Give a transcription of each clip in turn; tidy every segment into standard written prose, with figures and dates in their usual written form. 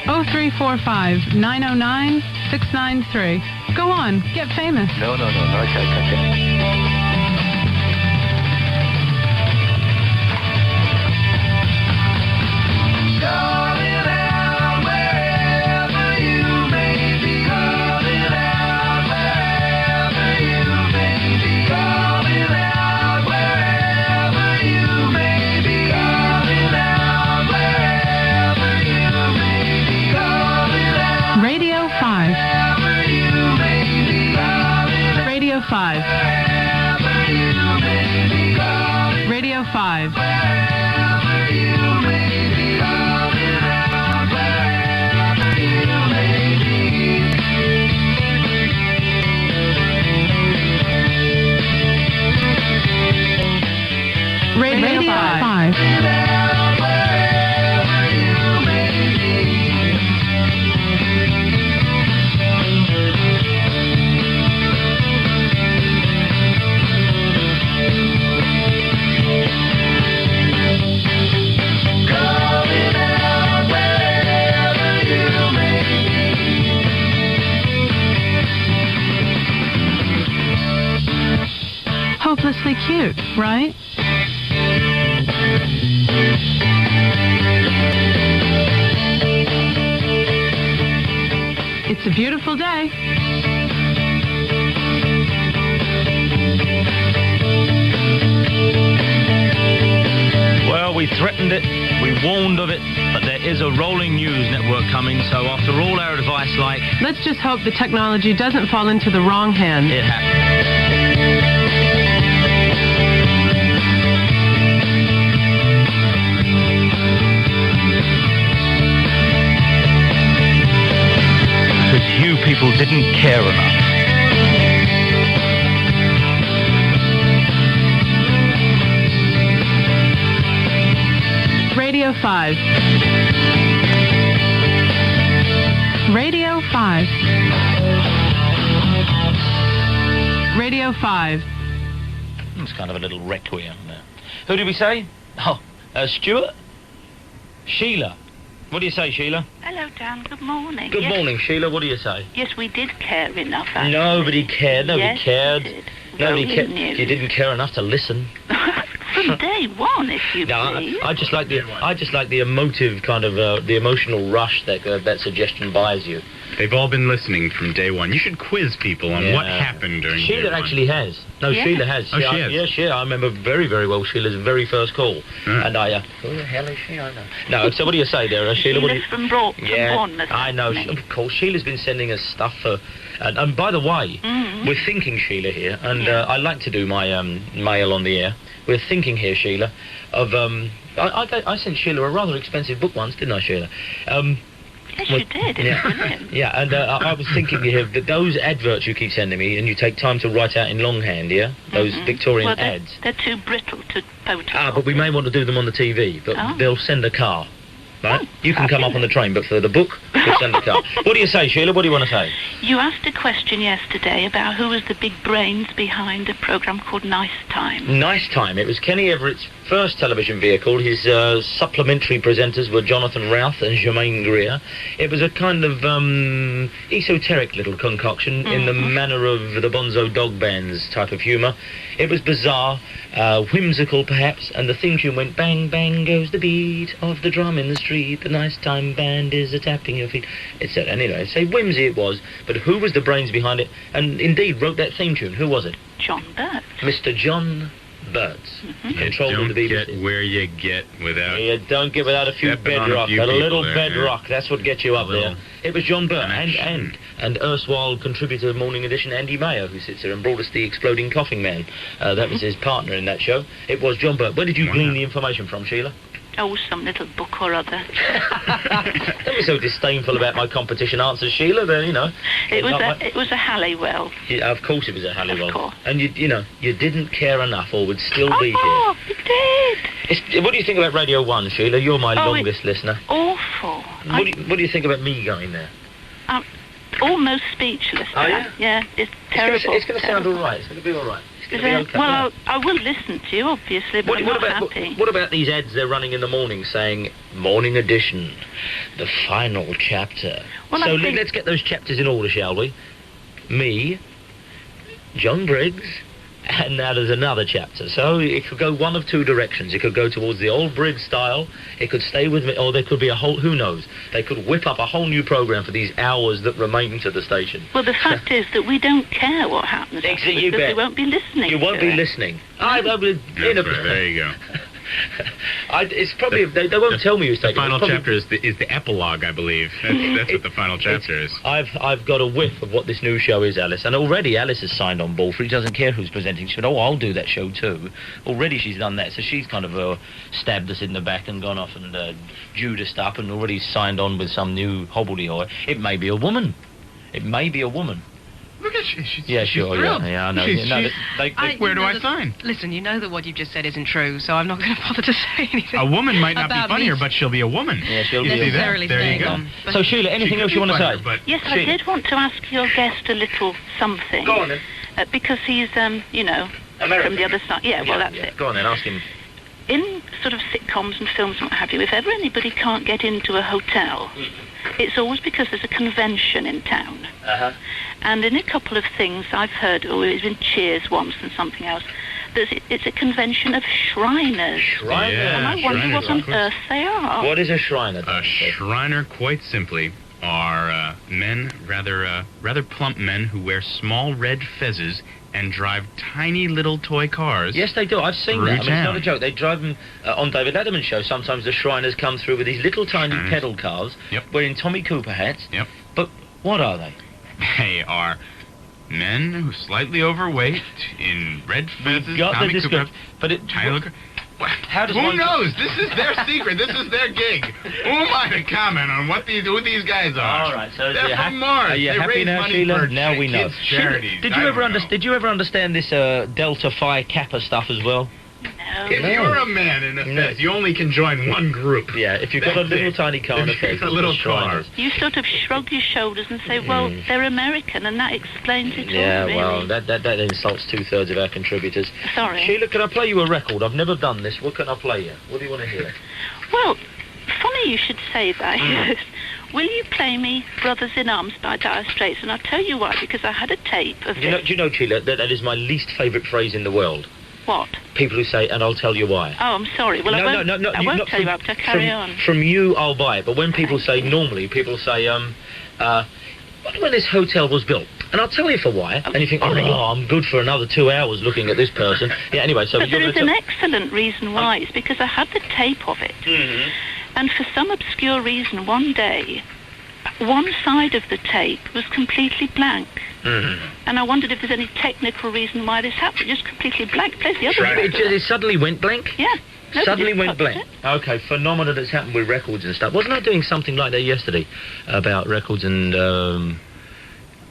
0345 909 693. Go on, get famous. No. Okay. Radio 5. Radio 5. Radio 5. Radio 5. Hopelessly cute, right? It's a beautiful day. Well, we threatened it, we warned of it, but there is a rolling news network coming, so after all our advice, like... Let's just hope the technology doesn't fall into the wrong hands. It happened. You people didn't care enough. Radio 5. Radio 5. Radio 5. It's kind of a little requiem there. Who did we say? Oh, Stuart? Sheila. What do you say, Sheila? Hello, Dan. Good morning. Good morning, Sheila. What do you say? Yes, we did care enough, actually. Nobody cared. Nobody yes, cared. We did. Nobody Rolling cared. news. You didn't care enough to listen. From day one, if you No, please. I just like the emotive kind of the emotional rush that that suggestion buys you. They've all been listening from day one. You should quiz people on what happened during Sheila day one. actually has. No, Yeah. Sheila has. Oh, she has? Yes, yeah. I remember very, very well Sheila's very first call. Right. And I... who the hell is she? I know. No, so what do you say there, Sheila? What do you... Sheila's from Bournemouth. I know. isn't it? Of course, Sheila's been sending us stuff for... And by the way, we're thinking, Sheila, here, and I like to do my mail on the air. We're thinking here, Sheila, of... I sent Sheila a rather expensive book once, didn't I, Sheila? Yes, you did. It's brilliant. Yeah, and I was thinking here that those adverts you keep sending me, and you take time to write out in longhand, yeah? Those Victorian well, ads. They're too brittle to photocopy. Ah, but we may want to do them on the TV, but they'll send a car. Right? You can come up on the train, but for the book, we'll send a car. What do you say, Sheila? What do you want to say? You asked a question yesterday about who was the big brains behind a programme called Nice Time. Nice Time. It was Kenny Everett's first television vehicle. His supplementary presenters were Jonathan Routh and Germaine Greer. It was a kind of esoteric little concoction in the manner of the Bonzo Dog Band's type of humour. It was bizarre, whimsical perhaps, and the theme tune went bang, bang goes the beat of the drum in the street, the Nice Time band is a-tapping your feet, etc. Anyway, say whimsy it was, but who was the brains behind it, and indeed wrote that theme tune? Who was it? John Burt. Mr. John Burt's. You Controlled don't with the get BBC. where you get without... You don't get without a few stepping on bedrock, few a little people there, bedrock. That's what gets you up there. little It was John Burt connection. and erstwhile contributor of Morning Edition Andy Mayo, who sits here and brought us the Exploding Coughing Man. That was his partner in that show. It was John Burt. Where did you glean the information from, Sheila? Oh, some little book or other. Don't be so disdainful about my competition answers, Sheila. Then you know. It was a Halliwell. Yeah, of course it was a Halliwell. Of course. And you know, you didn't care enough, or would still be Oh, it did. here. What do you think about Radio 1, Sheila? You're my Oh, longest listener. Awful. What do you think about me going there? almost speechless. Oh, there. yeah? It's terrible. It's going to sound terrible. all right. It's going to be all right. It's Is gonna be it? okay. Well, I will listen to you, obviously, but I'm not happy. What about these ads they're running in the morning saying, Morning Edition, the final chapter? Well, so I think- let's get those chapters in order, shall we? Me, John Briggs, and now there's another chapter. So it could go one of two directions. It could go towards the old Briggs style, it could stay with me, or there could be a whole, who knows, they could whip up a whole new programme for these hours that remain to the station. Well, the fact is that we don't care what happens Exactly, you because bet. we won't be listening. You won't to be it. listening. That's right, there you go. It's probably they won't tell me who's The taking it. final It's probably- chapter is the epilogue, I believe. That's what the final chapter is. I've got a whiff of what this new show is, Alice, and already Alice has signed on board for it. She doesn't care who's presenting. She said, "Oh, I'll do that show too." Already she's done that, so she's kind of stabbed us in the back and gone off and Judased up and already signed on with some new hobbledehoy. It may be a woman. It may be a woman. Look at she's Yeah, she's sure. thrilled. Yeah, I know. She's- No, she's- Where do I sign? Listen, you know that what you've just said isn't true, so I'm not going to bother to say anything. A woman might not be about funnier, me but she'll be a woman. Yeah, she'll You be a see that? necessarily There you staying go. on. But So Sheila, anything She else could you be want to funnier, say? but Yes, I Sheila. did want to ask your guest a little something. Go on then. Because he's, you know, American. from the other side. Yeah, well, that's it. Go on then, ask him. In sort of sitcoms and films and what have you, if ever anybody can't get into a hotel, it's always because there's a convention in town. Uh-huh. And in a couple of things I've heard, or it was in Cheers once and something else, it's a convention of Shriners. Shriner. Yeah. And I wonder Shriners, what of on course. earth they are. What is a Shriner? A Shriner, quite simply, are men, rather plump men who wear small red fezzes and drive tiny little toy cars. Yes, they do. I've seen Through that. I mean, it's not town. a joke. They drive them on David Letterman's show. Sometimes the Shriners come through with these little tiny Shriners. pedal cars, Yep. wearing Tommy Cooper hats. Yep. But what are they? They are men who are slightly overweight in red fezzes, Got Tommy the Cooper, description. But it, tiny little car. how does Who one... knows? This is their secret. This is their gig. Who am I to comment on who these guys are? All right, so They're you're from Mars. Are you They happy raise now, money Sheila? for Now we know. kids' charities. Did I you don't ever know. Did you ever understand this Delta Phi Kappa stuff as well? No. If No. you're a man in a No. fez, you only can join one group. Yeah, if you've got a That's little it. tiny car and a If you're fez, a it's little the Shriners. You sort of shrug your shoulders and say, well, they're American, and that explains it Yeah, all, really. well, that insults 2/3 of our contributors. Sorry. Sheila, can I play you a record? I've never done this. What can I play you? What do you want to hear? Well, funny you should say that. Mm. Will you play me Brothers in Arms by Dire Straits? And I'll tell you why, because I had a tape of Do you know, Sheila, that is my least favourite phrase in the world. What? People who say, and I'll tell you why. Oh, I'm sorry. Well, I won't, I you- won't not tell you from- after. Carry on. From you, I'll buy it. But when people say, normally, people say, wonder when this hotel was built. And I'll tell you for why. And you think, oh, I'm good for another 2 hours looking at this person. Yeah, anyway, so... But you're there is gonna an excellent reason why. It's because I had the tape of it. Mhm. And for some obscure reason, one day, one side of the tape was completely blank. Mhm. And I wondered if there's any technical reason why this happened. Just completely blank. Plays the other side. It suddenly went blank? Yeah. Nobody Suddenly went touched blank. it. Okay, phenomena that's happened with records and stuff. Wasn't I doing something like that yesterday about records and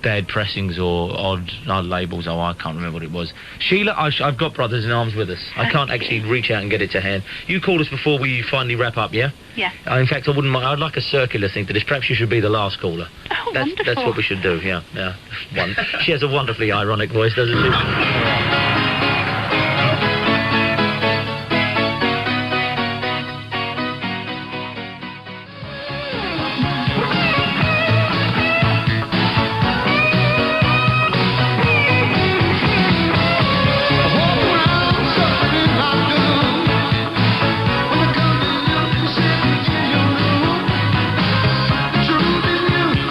bad pressings or odd labels? Oh, I can't remember what it was. Sheila, I've got Brothers in Arms with us. I Thank can't you. actually reach out and get it to hand. You call us before we finally wrap up, yeah? Yeah. In fact, I wouldn't mind. I'd like a circular thing to this. Perhaps you should be the last caller. Oh, That's wonderful. what we should do, yeah. She has a wonderfully ironic voice, doesn't she?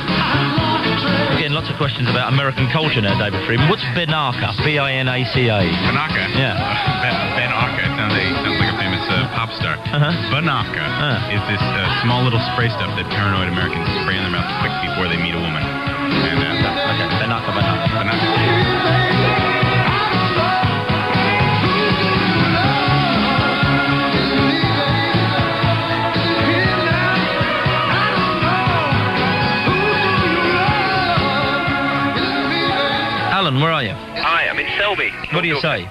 We're getting lots of questions about American culture now, David Freeman. What's Binaca? B-I-N-A-C-A. Banaka. Yeah. Banaka. It sounds like a famous pop star. Uh-huh. Banaka is this small little spray stuff that paranoid Americans spray in their mouth quick before they meet a woman. And Okay, Binaca. Banaka. Alan, where are you? Hi, I'm in Selby. What do you say?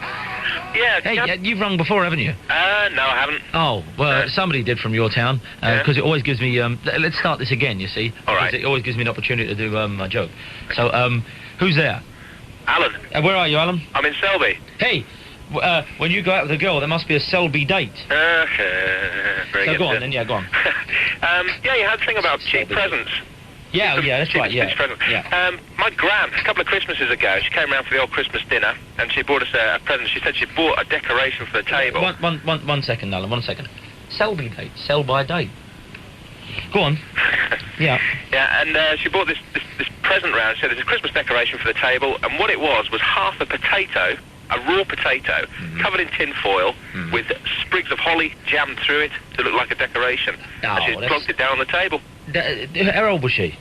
Yeah. Hey, you've rung before, haven't you? No, I haven't. Oh, well, somebody did from your town, Yeah. because it always gives me, let's start this again, you see. All right. Because it always gives me an opportunity to do a joke. So, who's there? Alan, Where are you, Alan? I'm in Selby. Hey, when you go out with a girl, there must be a Selby date. Very So good. go on then, yeah, go on. Yeah, you had a thing about cheap presents. Yeah, that's right, yeah. Cheap presents. Yeah. My gran, a couple of Christmases ago, she came around for the old Christmas dinner, and she bought us a present. She said she bought a decoration for the table. One second, Alan, 1 second. Selby date, sell by date. Go on. Yeah. Yeah, and she bought this present round. She said there's a Christmas decoration for the table, and what it was half a potato, a raw potato, covered in tin foil, with sprigs of holly jammed through it to look like a decoration. And she just plonked it down on the table. How old was she?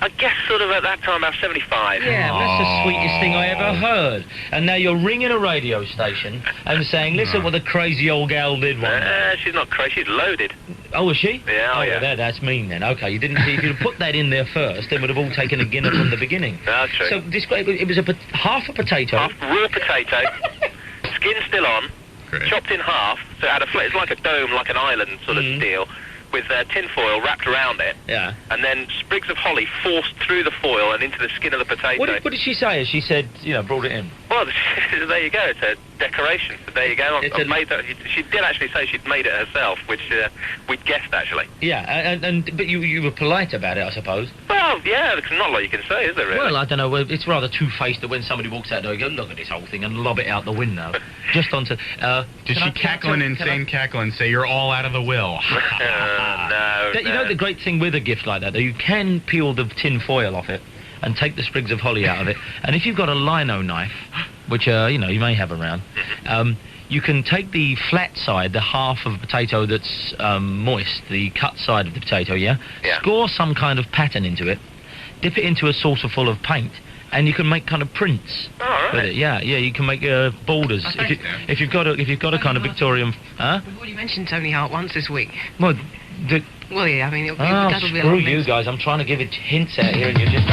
I guess sort of at that time about 75. Yeah, that's the sweetest thing I ever heard. And now you're ringing a radio station and saying, listen what the crazy old gal did one day. She's not crazy, she's loaded. Oh, was she? Yeah, yeah. Well, that's mean then. Okay, you didn't. If you'd have put that in there first, they would have all taken a guinea from the beginning. That's true. So describe. It was half a potato. Half raw potato, skin still on, Great. chopped in half, so it had it's like a dome, like an island sort of deal, with tin foil wrapped around it. Yeah. And then sprigs of holly forced through the foil and into the skin of the potato. What did she say as she said, brought it in? Well, there you go. It's a decoration. There you go. I've made that. She did actually say she'd made it herself, which we'd guessed actually. Yeah, but you were polite about it, I suppose. Well, yeah, there's not a lot you can say, is there, really? Well, I don't know. It's rather two-faced that when somebody walks out there, you go, look at this whole thing, and lob it out the window. Just onto... Did she cackle an insane cackle and say, you're all out of the will? No. You know the great thing with a gift like that, though, you can peel the tin foil off it and take the sprigs of holly out of it. And if you've got a lino knife, which, you may have around, you can take the flat side, the half of a potato that's moist, the cut side of the potato, yeah? Score some kind of pattern into it, dip it into a saucer full of paint, and you can make kind of prints with it. Yeah, you can make borders. If you've got a kind of Victorian... Huh? We've already mentioned Tony Hart once this week. Well, yeah, I mean, that'll be a screw you guys. I'm trying to give it hints out here and you're just...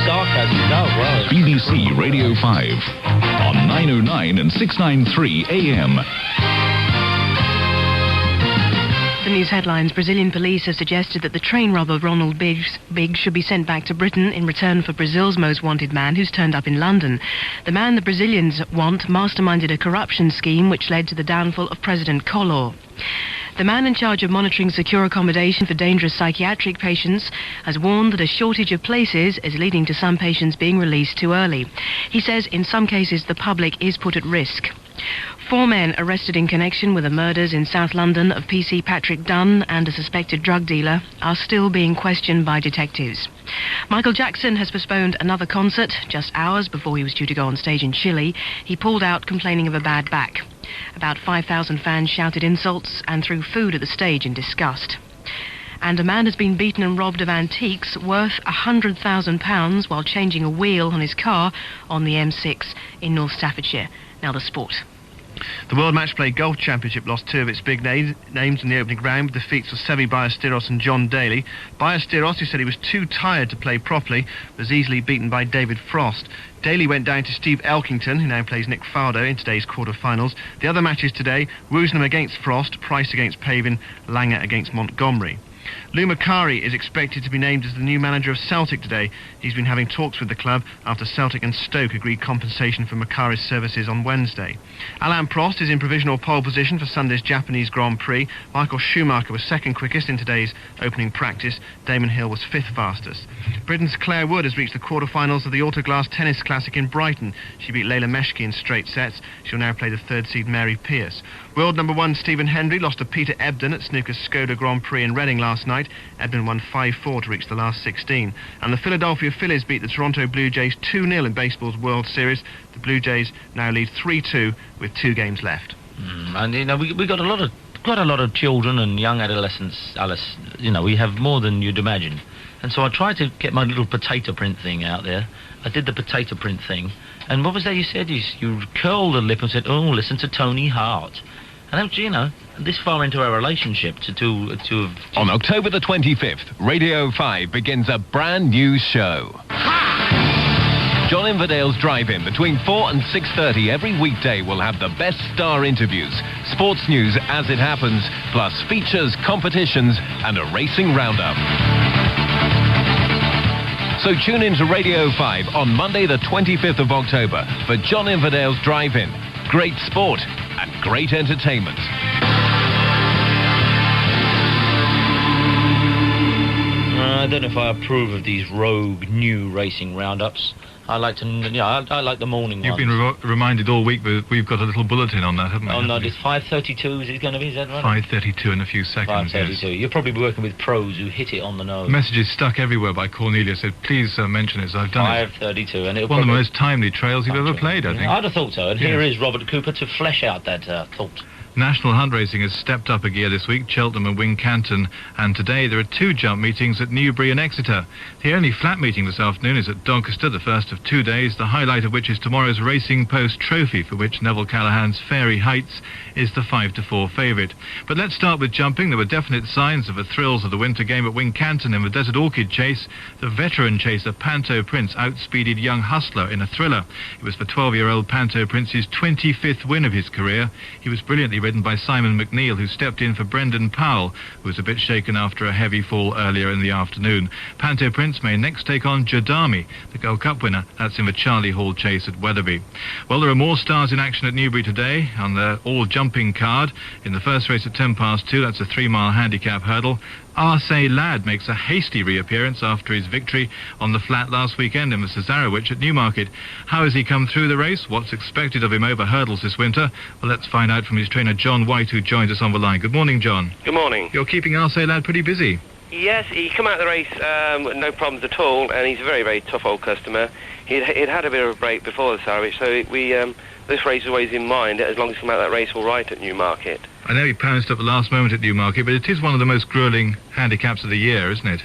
sarcasm. No, well. BBC Radio 5 on 909 and 693 AM. The news headlines. Brazilian police have suggested that the train robber Ronald Biggs should be sent back to Britain in return for Brazil's most wanted man who's turned up in London. The man the Brazilians want masterminded a corruption scheme which led to the downfall of President Collor. The man in charge of monitoring secure accommodation for dangerous psychiatric patients has warned that a shortage of places is leading to some patients being released too early. He says in some cases the public is put at risk. 4 men arrested in connection with the murders in South London of PC Patrick Dunn and a suspected drug dealer are still being questioned by detectives. Michael Jackson has postponed another concert just hours before he was due to go on stage in Chile. He pulled out complaining of a bad back. About 5,000 fans shouted insults and threw food at the stage in disgust. And a man has been beaten and robbed of antiques worth £100,000 while changing a wheel on his car on the M6 in North Staffordshire. Now the sport. The World Match Play Golf Championship lost 2 of its big names in the opening round with defeats of Seve Ballesteros and John Daly. Ballesteros, who said he was too tired to play properly, was easily beaten by David Frost. Daly went down to Steve Elkington, who now plays Nick Faldo in today's quarter-finals. The other matches today, Woosnam against Frost, Price against Pavin, Langer against Montgomery. Lou Macari is expected to be named as the new manager of Celtic today. He's been having talks with the club after Celtic and Stoke agreed compensation for Macari's services on Wednesday. Alain Prost is in provisional pole position for Sunday's Japanese Grand Prix. Michael Schumacher was second quickest in today's opening practice. Damon Hill was 5th fastest. Britain's Claire Wood has reached the quarter-finals of the Autoglass Tennis Classic in Brighton. She beat Leila Meshki in straight sets. She'll now play the 3rd seed Mary Pierce. World number 1 Stephen Hendry lost to Peter Ebdon at snooker's Skoda Grand Prix in Reading last night. Ebdon won 5-4 to reach the last 16. And the Philadelphia Phillies beat the Toronto Blue Jays 2-0 in baseball's World Series. The Blue Jays now lead 3-2 with 2 games left. And we got quite a lot of children and young adolescents, Alice. We have more than you'd imagine. And so I tried to get my little potato print thing out there. I did the potato print thing. And what was that you said? You curled the lip and said, oh, listen to Tony Hart. And this far into our relationship to On October the 25th, Radio 5 begins a brand new show. John Inverdale's Drive-In between 4 and 6:30 every weekday will have the best star interviews, sports news as it happens, plus features, competitions and a racing roundup. So tune in to Radio 5 on Monday the 25th of October for John Inverdale's Drive-In. Great sport and great entertainment. I don't know if I approve of these rogue new racing roundups. I like to, I like the morning You've ones. been reminded all week that we've got a little bulletin on that, haven't we? Oh no, it's 5:32. Is it going to be? Is that right? 5:32 in a few seconds. 5:32. Yes. You're probably working with pros who hit it on the nose. Messages stuck everywhere by Cornelia said, please mention it. So I've done it. 5:32, and it'll One of the probably- most timely trails you've ever played, I think. I'd have thought so. And Yes. here is Robert Cooper to flesh out that thought. National Hunt Racing has stepped up a gear this week, Cheltenham and Wincanton, and today there are 2 jump meetings at Newbury and Exeter. The only flat meeting this afternoon is at Doncaster, the first of 2 days, the highlight of which is tomorrow's Racing Post Trophy, for which Neville Callahan's Fairy Heights is the 5-4 favourite. But let's start with jumping. There were definite signs of the thrills of the winter game at Wincanton in the Desert Orchid Chase. The veteran chaser Panto Prince outspeeded young Hustler in a thriller. It was for 12-year-old Panto Prince's 25th win of his career. He was brilliantly ridden by Simon McNeil, who stepped in for Brendan Powell, who was a bit shaken after a heavy fall earlier in the afternoon. Panto Prince may next take on Jadami, the Gold Cup winner. That's in the Charlie Hall Chase at Wetherby. Well, there are more stars in action at Newbury today on the all-jumping card. In the first race at 2:10, that's a 3-mile handicap hurdle. Arce Ladd makes a hasty reappearance after his victory on the flat last weekend in the Cesarewitch at Newmarket. How has he come through the race? What's expected of him over hurdles this winter? Well, let's find out from his trainer John White, who joins us on the line. Good morning, John. Good morning. You're keeping Arce Ladd pretty busy. Yes, he come out of the race with no problems at all, and he's a very, very tough old customer. He'd had a bit of a break before the Cesarewitch, so this race is always in mind. As long as he come out of that race all right at Newmarket. I know he pounced at the last moment at Newmarket, but it is one of the most gruelling handicaps of the year, isn't it?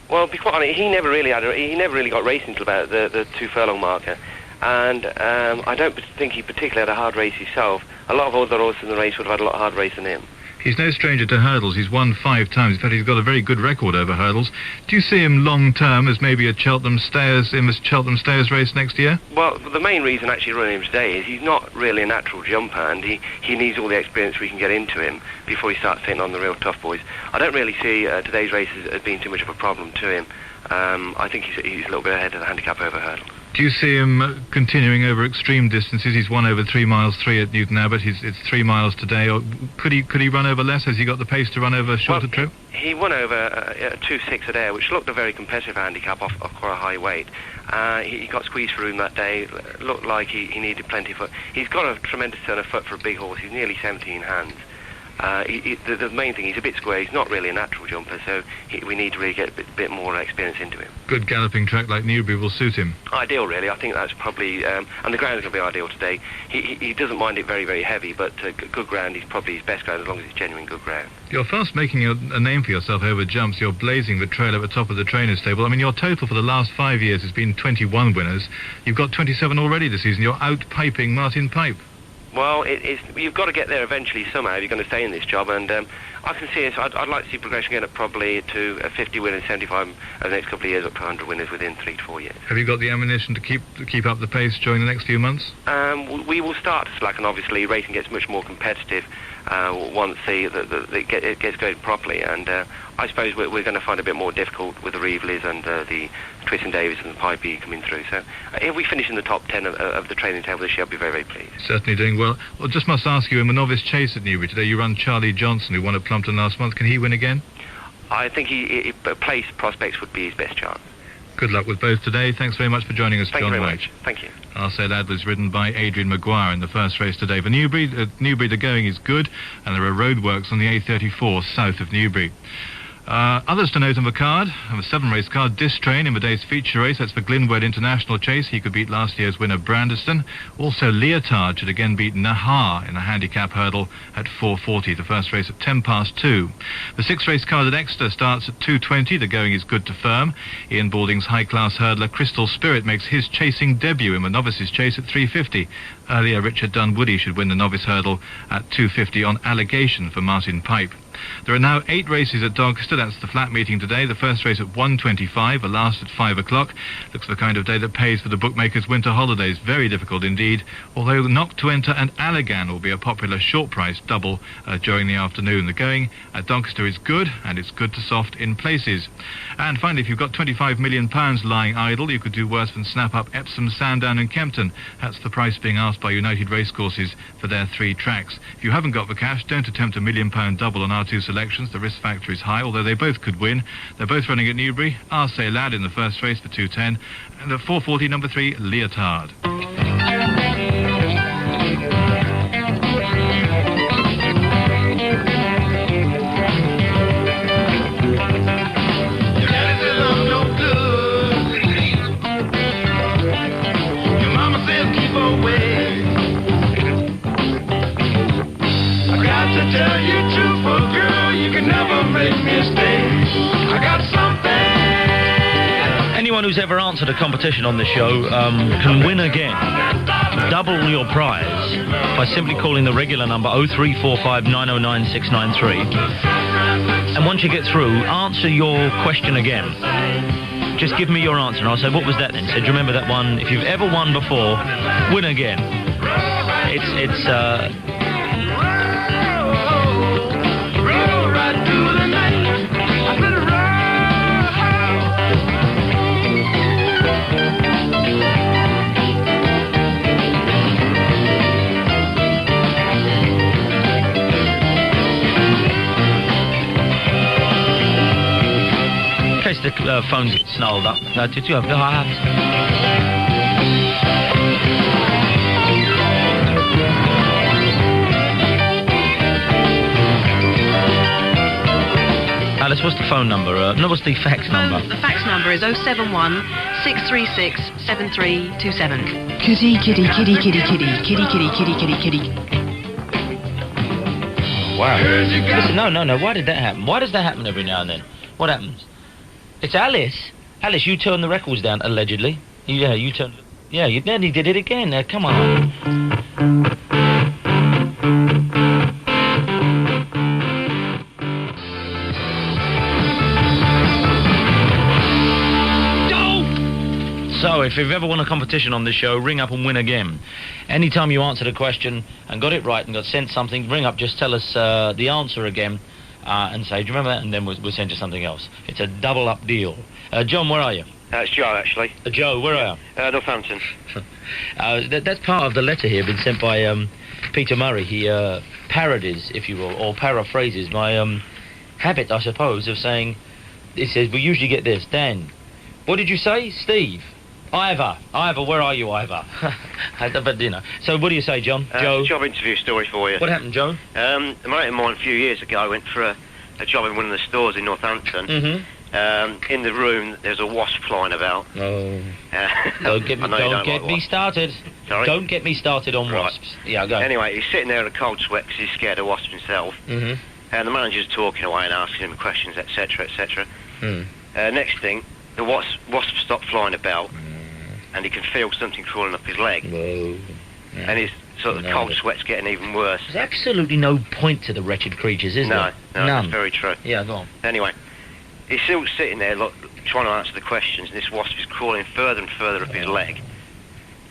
Well, to be quite honest, he never really got racing until about the 2 furlong marker, and I don't think he particularly had a hard race himself. A lot of other horses in the race would have had a lot harder race than him. He's no stranger to hurdles. He's won 5 times. In fact, he's got a very good record over hurdles. Do you see him long-term as maybe a Cheltenham Stayers in the Cheltenham Stayers race next year? Well, the main reason actually running him today is he's not really a natural jumper, and he needs all the experience we can get into him before he starts taking on the real tough boys. I don't really see today's race as being too much of a problem to him. I think he's a little bit ahead of the handicap over hurdle. Do you see him continuing over extreme distances? He's won over 3 miles 3 at Newton Abbot. It's 3 miles today. Or could he run over less? Has he got the pace to run over a shorter trip? He won over 2.6 at Ayr, which looked a very competitive handicap off quite a high weight. He got squeezed for room that day. Looked like he needed plenty of foot. He's got a tremendous turn of foot for a big horse. He's nearly 17 hands. The main thing, he's a bit square. He's not really a natural jumper, so we need to really get a bit more experience into him. Good galloping track like Newbury will suit him. Ideal, really. I think that's probably, and the ground is going to be ideal today. He doesn't mind it very, very heavy, but good ground is probably his best ground as long as it's genuine good ground. You're fast making a name for yourself over jumps. You're blazing the trail at the top of the trainers' table. I mean, your total for the last 5 years has been 21 winners. You've got 27 already this season. You're out-piping Martin Pipe. Well, you've got to get there eventually somehow if you're going to stay in this job, and I can see it. So I'd like to see progression get up probably to 50 winners, 75 over the next couple of years, up to 100 winners within 3 to 4 years. Have you got the ammunition to keep up the pace during the next few months? We will start to slacken. Obviously, racing gets much more competitive once it gets going properly, and I suppose we're going to find it a bit more difficult with the Reeveleys and the Twist and Davis and the Pipey coming through. So if we finish in the top 10 of the training table this year, I'll be very, very pleased. Certainly doing well. Well, just must ask you, in the novice chase at Newbury today, you run Charlie Johnson, who won at Plumpton last month. Can he win again? I think place prospects would be his best chance. Good luck with both today. Thanks very much for joining us, John White. Thank you. Arce Ladd was ridden by Adrian Maguire in the first race today. For Newbury, the going is good, and there are roadworks on the A34 south of Newbury. Others to note on the card, on the 7-race card, Distrain in the day's feature race. That's for Glyndwerd International Chase. He could beat last year's winner Brandeston. Also, Leotard should again beat Nahar in a handicap hurdle at 4:40. The first race at 2:10. The 6-race card at Exeter starts at 2:20. The going is good to firm. Ian Balding's high-class hurdler Crystal Spirit makes his chasing debut in the novices chase at 3:50. Earlier, Richard Dunwoody should win the novice hurdle at 2:50 on allegation for Martin Pipe. There are now 8 races at Doncaster. That's the flat meeting today. The first race at 1:25, a last at 5 o'clock. Looks the kind of day that pays for the bookmakers' winter holidays. Very difficult indeed, although Knock to Enter and Allegan will be a popular short price double during the afternoon. The going at Doncaster is good, and it's good to soft in places. And finally, if you've got £25 million lying idle, you could do worse than snap up Epsom, Sandown and Kempton. That's the price being asked by United Racecourses for their 3 tracks. If you haven't got the cash, don't attempt a £1 million double on our 2 selections. The risk factor is high, although they both could win. They're both running at Newbury. Arce Lad in the first race for 2:10, and at 4:40, number 3, Leotard. Tell you truth, oh girl, you can never make me stay. I got something. Anyone who's ever answered a competition on this show can win again. Double your prize by simply calling the regular number 0345 909 693. And once you get through, answer your question again. Just give me your answer, and I'll say, what was that then? So do you remember that one? If you've ever won before, win again. It's in case the phones get snarled up. Did you have the Alice, what's the phone number? No, what's the fax number? The fax number is 071 636 7327. Kitty, kitty, kitty, kitty, kitty, kitty, kitty, kitty, kitty, kitty. Wow. Listen, no. Why did that happen? Why does that happen every now and then? What happens? It's Alice. Alice, you turned the records down, allegedly. Yeah, you turned... Yeah, you nearly did it again. Come on. So, if you've ever won a competition on this show, ring up and win again. Anytime you answered a question and got it right and got sent something, ring up, just tell us the answer again. And say, do you remember that? And then we'll send you something else. It's a double-up deal. John, where are you? It's Joe, actually. Joe, where are you? Northampton. That's part of the letter here, been sent by Peter Murray. He parodies, if you will, or paraphrases my habit, I suppose, of saying, it says, we usually get this, Dan, what did you say? Steve? Ivor, where are you, Ivor? But, you know. So what do you say, John? Joe? A job interview story for you. What happened, Joe? A mate of mine a few years ago went for a job in one of the stores in Northampton. Mm-hmm. In the room, there's a wasp flying about. Oh. Don't get me started. Sorry? Don't get me started on wasps. Yeah, go. Anyway, he's sitting there in a cold sweat because he's scared of wasps himself. Mm-hmm. And the manager's talking away and asking him questions, etc., etc. Mm. Next thing, the wasp stopped flying about. And he can feel something crawling up his leg. Whoa. Yeah. And his sort of cold sweat's getting even worse. There's absolutely no point to the wretched creatures, is there? No, none. That's very true. Yeah, go on. Anyway, he's still sitting there trying to answer the questions, and this wasp is crawling further and further up his leg.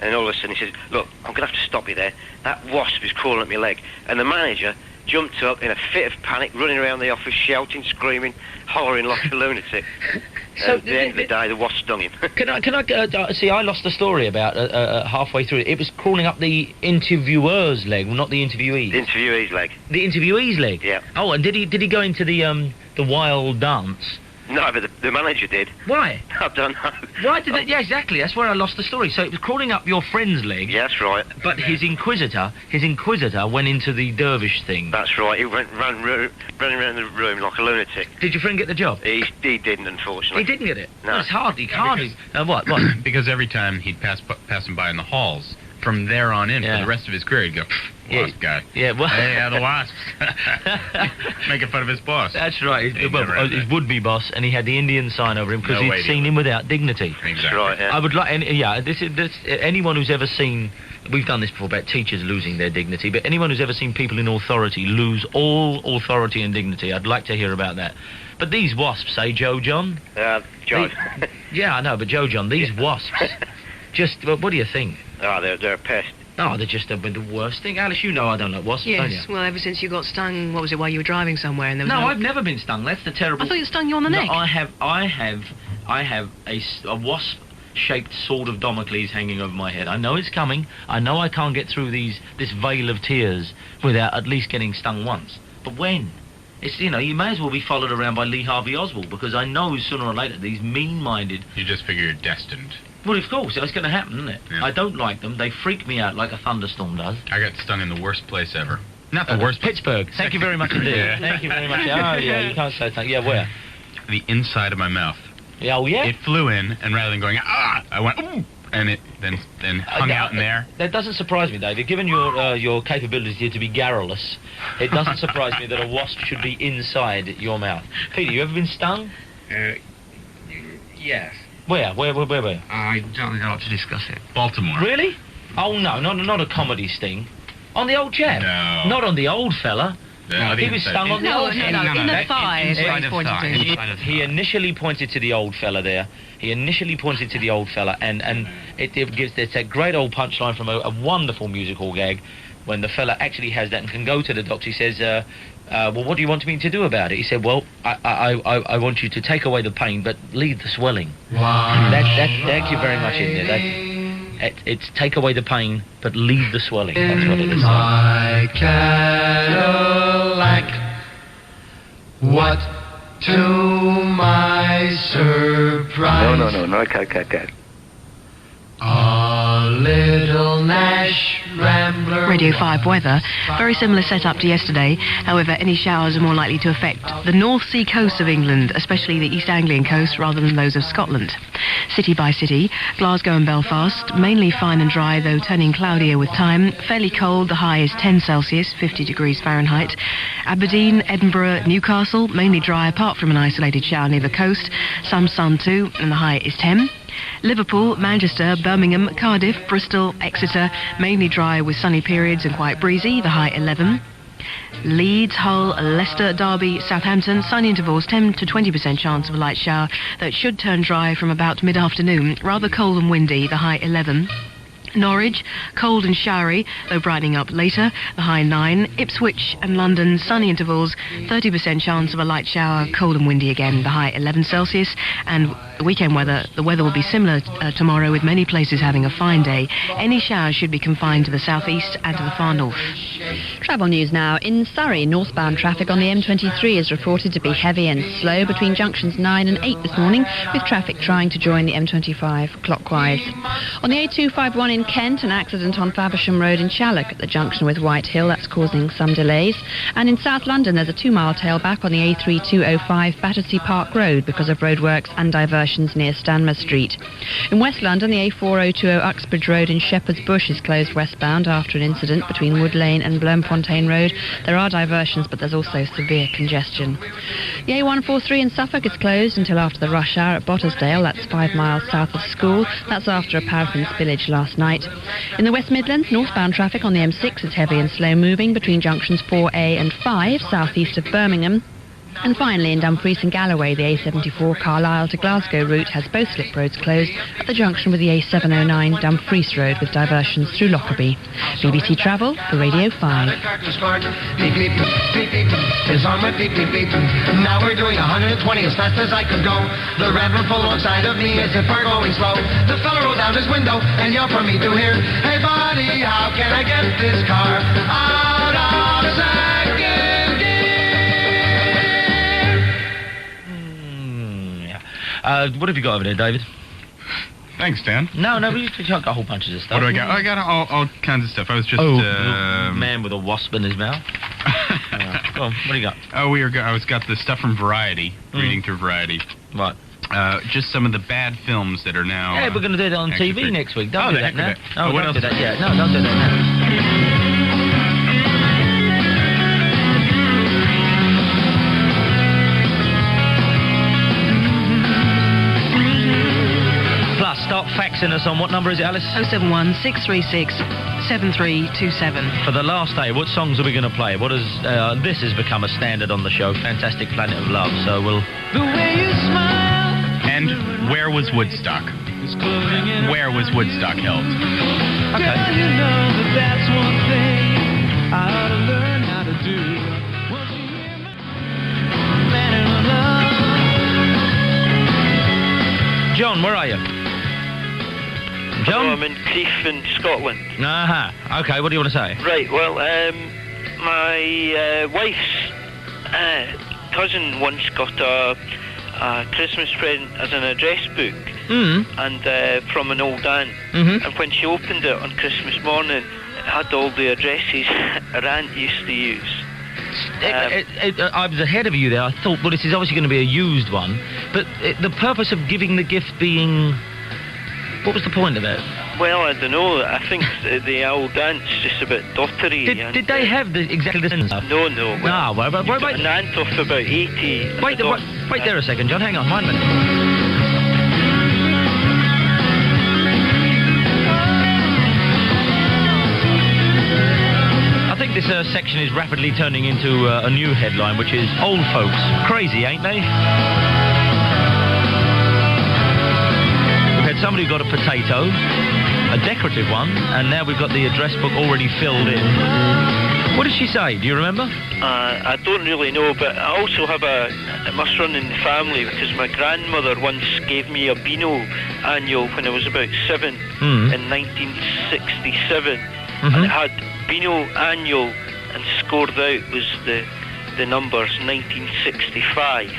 And all of a sudden he says, look, I'm going to have to stop you there. That wasp is crawling up my leg. And the manager jumped up in a fit of panic, running around the office, shouting, screaming, hollering like a lunatic. So at the end of the day, the wasp stung him. Can I see, I lost the story about halfway through. It was crawling up the interviewer's leg, not the interviewee's. The interviewee's leg. The interviewee's leg? Yeah. Oh, and did he go into the wild dance? No, but the manager did. Why? I don't know. Why did that? Yeah, exactly. That's where I lost the story. So it was crawling up your friend's leg. Yeah, that's right. But his inquisitor went into the dervish thing. That's right. He ran around the room like a lunatic. Did your friend get the job? He didn't, unfortunately. He didn't get it? No. It's hard. He can't. What? Because every time he'd pass him by in the halls, from there on in, for the rest of his career, he'd go, wasp guy. Yeah, well... Hey, the wasps. Making fun of his boss. That's right. His would-be boss, and he had the Indian sign over him because he'd seen him without dignity. Exactly. Right, yeah. I would like... anyone who's ever seen we've done this before about teachers losing their dignity, but anyone who's ever seen people in authority lose all authority and dignity, I'd like to hear about that. But these wasps, eh, Joe John? John. Yeah, I know, but Joe John, these wasps, just, what do you think? Oh, they're a pest. Oh, they're just the worst thing. Alice, you know I don't like wasps, don't you? Yes, well, ever since you got stung, what was it, while you were driving somewhere? And there was No, I've never been stung. That's the terrible... I thought it stung you on the neck. No, I have a wasp-shaped sword of Damocles hanging over my head. I know it's coming. I know I can't get through this veil of tears without at least getting stung once. But when? It's, you know, you may as well be followed around by Lee Harvey Oswald, because I know sooner or later these mean-minded... You just figure you're destined. Well, of course, that's going to happen, isn't it? Yeah. I don't like them. They freak me out like a thunderstorm does. I got stung in the worst place ever. Not the worst... Pittsburgh. Thank you very much indeed. Yeah. Thank you very much. Oh, yeah, you can't say thank you. Yeah, where? The inside of my mouth. Yeah, oh, yeah? It flew in, and rather than going, ah, I went, ooh, and it then hung out in there. That doesn't surprise me, David. Given your capabilities here to be garrulous, it doesn't surprise me that a wasp should be inside your mouth. Peter, you ever been stung? Yes. Where? I don't know how to discuss it. Baltimore. Really? Oh, no, not a comedy sting. On the old chap? No. Not on the old fella. No, he was stung on the old in the thigh. Inside of thigh. He initially pointed to the old fella there. And it gives this a great old punchline from a wonderful musical gag when the fella actually has that and can go to the doctor. He says, well, what do you want me to do about it? He said, well, I want you to take away the pain, but leave the swelling. Thank you very much indeed. It's take away the pain, but leave the swelling. That's what it is. My Cadillac, what to my surprise? No, cut. A little Nash Rambler. Radio 5 weather, very similar setup to yesterday. However, any showers are more likely to affect the North Sea coast of England, especially the East Anglian coast, rather than those of Scotland. City by city, Glasgow and Belfast, mainly fine and dry, though turning cloudier with time. Fairly cold, the high is 10 Celsius, 50 degrees Fahrenheit. Aberdeen, Edinburgh, Newcastle, mainly dry apart from an isolated shower near the coast. Some sun too, and the high is 10. Liverpool, Manchester, Birmingham, Cardiff, Bristol, Exeter, mainly dry with sunny periods and quite breezy, the high 11. Leeds, Hull, Leicester, Derby, Southampton, sunny intervals, 10 to 20% chance of a light shower that should turn dry from about mid-afternoon, rather cold and windy, the high 11. Norwich, cold and showery, though brightening up later, the high 9. Ipswich and London, sunny intervals, 30% chance of a light shower, cold and windy again, the high 11 Celsius. And the weekend weather, the weather will be similar tomorrow, with many places having a fine day. Any showers should be confined to the southeast and to the far north. Travel news now. In Surrey, northbound traffic on the M23 is reported to be heavy and slow between junctions 9 and 8 this morning, with traffic trying to join the M25 clockwise. On the A251 in Kent, an accident on Faversham Road in Challock at the junction with White Hill. That's causing some delays. And in South London, there's a 2-mile tailback on the A3205 Battersea Park Road because of roadworks and diversions near Stanmer Street. In West London, the A4020 Uxbridge Road in Shepherd's Bush is closed westbound after an incident between Wood Lane and Bloemfontein Road. There are diversions, but there's also severe congestion. The A143 in Suffolk is closed until after the rush hour at Bottersdale. That's 5 miles south of school. That's after a paraffin spillage last night. In the West Midlands, northbound traffic on the M6 is heavy and slow moving between junctions 4A and 5, southeast of Birmingham. And finally, in Dumfries and Galloway, the A74 Carlisle to Glasgow route has both slip roads closed at the junction with the A709 Dumfries Road, with diversions through Lockerbie. BBC Travel for Radio 5. Now we're doing 120 as fast as I could go. The Reverend pulled alongside of me as if we're going slow. The fella rolled down his window and yelled for me to hear, "Hey buddy, how can I get this car out of second gear?" What have you got over there, David? Thanks, Dan. No, we got a whole bunch of stuff. What do I got? I got all kinds of stuff. I was just... man with a wasp in his mouth. Go on, what do you got? I got the stuff from Variety, reading through Variety. What? Just some of the bad films that are now... Yeah, we're going to do that on TV next week. Don't do that now. Oh, what don't else? do that yet. No, don't do that now. Start faxing us on, what number is it, Alice? 071 636 7327. For the last day, what songs are we going to play? What is this has become a standard on the show, Fantastic Planet of Love. So we'll. The way you smile. And where was Woodstock? Where was Woodstock held? Okay. Girl, you know that's one thing I ought to learn how to do. Won't you hear my planet of love? John, where are you? John? Hello, I'm in Crieff in Scotland. Aha. Okay, what do you want to say? Right, well, my wife's cousin once got a Christmas present as an address book, and from an old aunt. And when she opened it on Christmas morning, it had all the addresses her aunt used to use. I was ahead of you there. I thought, well, this is obviously going to be a used one, but the purpose of giving the gift being... What was the point of it? Well, I don't know. I think the old aunt's just a bit dottery. Did they have exactly the same stuff? No. Wait. An aunt of about 80. Wait there a second, John. Hang on, mind a minute. I think this section is rapidly turning into a new headline, which is old folks crazy, ain't they? We've had somebody who got a potato, a decorative one, and now we've got the address book already filled in. What did she say? Do you remember? I don't really know, but I also have it must run in the family because my grandmother once gave me a Beano annual when I was about 7 in 1967, and it had Beano annual, and scored out was the numbers 1965.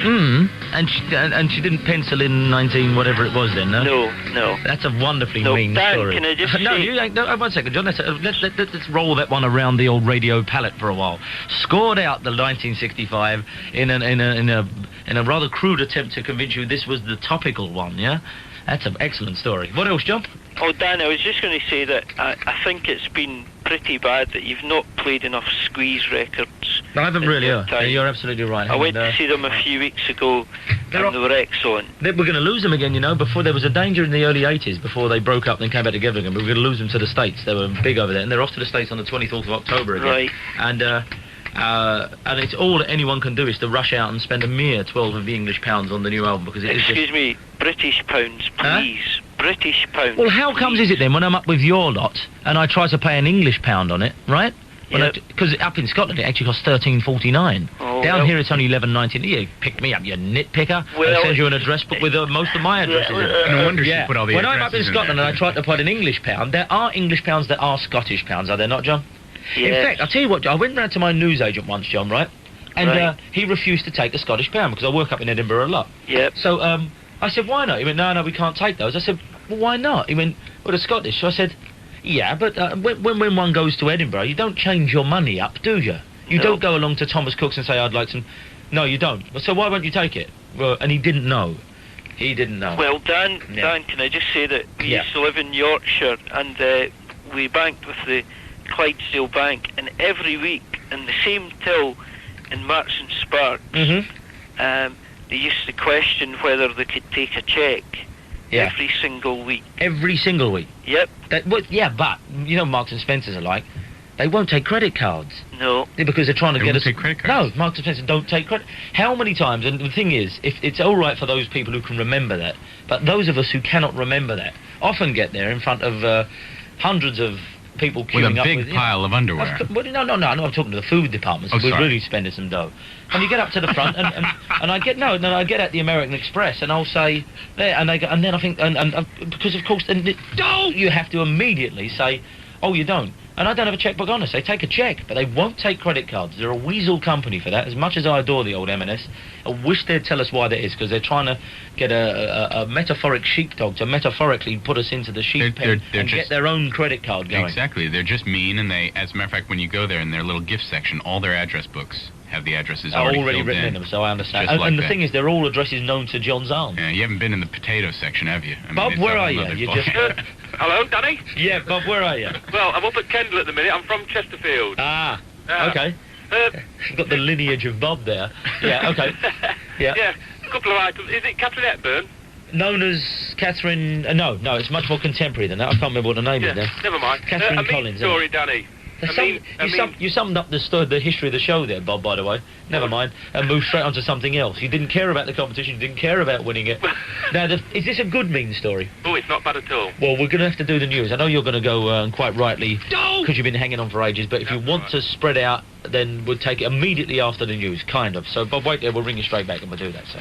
And she didn't pencil in 19 whatever it was then, no? No. That's a wonderfully mean Dan, story. can I just no, say... you ain't. No, 1 second, John. Let's roll that one around the old radio palette for a while. Scored out the 1965 in a rather crude attempt to convince you this was the topical one. Yeah, that's an excellent story. What else, John? Oh, Dan, I was just going to say that I think it's been pretty bad that you've not played enough Squeeze records. I haven't really. You're absolutely right. I went to see them a few weeks ago, and they were excellent. We're going to lose them again, you know. Before there was a danger in the early 80s, before they broke up and came back together again. We were going to lose them to the States. They were big over there, and they're off to the States on the 24th of October again. Right. And it's all that anyone can do is to rush out and spend a mere 12 of the English pounds on the new album because it is Excuse me, British pounds, please. Huh? British pounds. Well, how comes is it then when I'm up with your lot and I try to pay an English pound on it, right? Because up in Scotland it actually costs $13.49. Oh, Down here it's only $11.19. You pick me up, you nitpicker. I send you an address book with most of my addresses in it. No wonder she put all the When I'm up in addresses in Scotland there. and I try to put an English pound, there are English pounds that are Scottish pounds, are there not, John? Yes. In fact, I'll tell you what, I went round to my newsagent once, John, right? And he refused to take a Scottish pound because I work up in Edinburgh a lot. Yep. So I said, why not? He went, no, we can't take those. I said, well, why not? He went, well, they're Scottish. So I said, yeah, but when one goes to Edinburgh, you don't change your money up, do you? You don't go along to Thomas Cook's and say, I'd like some... No, you don't. So why won't you take it? Well, and he didn't know. He didn't know. Well, Dan, can I just say that we used to live in Yorkshire, and we banked with the Clydesdale Bank, and every week, in the same till in Marks and Sparks, they used to question whether they could take a cheque every single week. Every single week? Yep. But you know Marks and Spencer's are like, they won't take credit cards. No. Because they're trying to get us... Take credit cards. No, Marks and Spencer don't take credit. How many times, and the thing is, if it's all right for those people who can remember that, but those of us who cannot remember that often get there in front of hundreds of people queuing up with a big pile of underwear. No, I'm talking to the food department, so we're really spending some dough. And you get up to the front, and I get at the American Express, and I'll say there, and then I think, because of course, you have to immediately say, oh, you don't. And I don't have a checkbook on us. They take a check, but they won't take credit cards. They're a weasel company for that. As much as I adore the old M&S, I wish they'd tell us why that is, because they're trying to get a metaphoric sheepdog to metaphorically put us into the sheep pen and get their own credit card going. Exactly. They're just mean, and they, as a matter of fact, when you go there in their little gift section, all their address books have the addresses already written in them, so I understand. Just And the thing is, they're all addresses known to John's Arms. Yeah, you haven't been in the potato section, have you? Bob, where are you? You just... Hello, Danny? Yeah, Bob, where are you? Well, I'm up at Kendal at the minute. I'm from Chesterfield. Ah, okay. You've got the lineage of Bob there. Yeah, okay. Yeah, a couple of items. Is it Catherine Hepburn? Known as Catherine... no, it's much more contemporary than that. I can't remember what the name is now. Never mind. Catherine a mean Collins, isn't story, it? Danny. You summed up the history of the show there, Bob, by the way. Never mind. And moved straight on to something else. You didn't care about the competition. You didn't care about winning it. Now, is this a good mean story? Oh, it's not bad at all. Well, we're going to have to do the news. I know you're going to go, and quite rightly, because you've been hanging on for ages, but if you want to spread out, then we'll take it immediately after the news, kind of. So, Bob, wait there. We'll ring you straight back and we'll do that, so.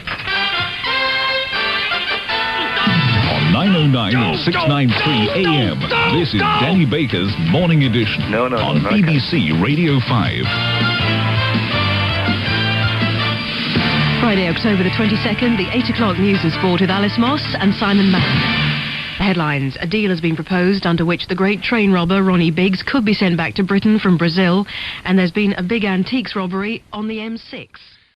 On 909 and 693 AM, this is Danny Baker's Morning Edition on BBC Radio 5. Friday, October the 22nd, the 8 o'clock news and sport with Alice Moss and Simon Mann. The headlines. A deal has been proposed under which the great train robber Ronnie Biggs could be sent back to Britain from Brazil, and there's been a big antiques robbery on the M6.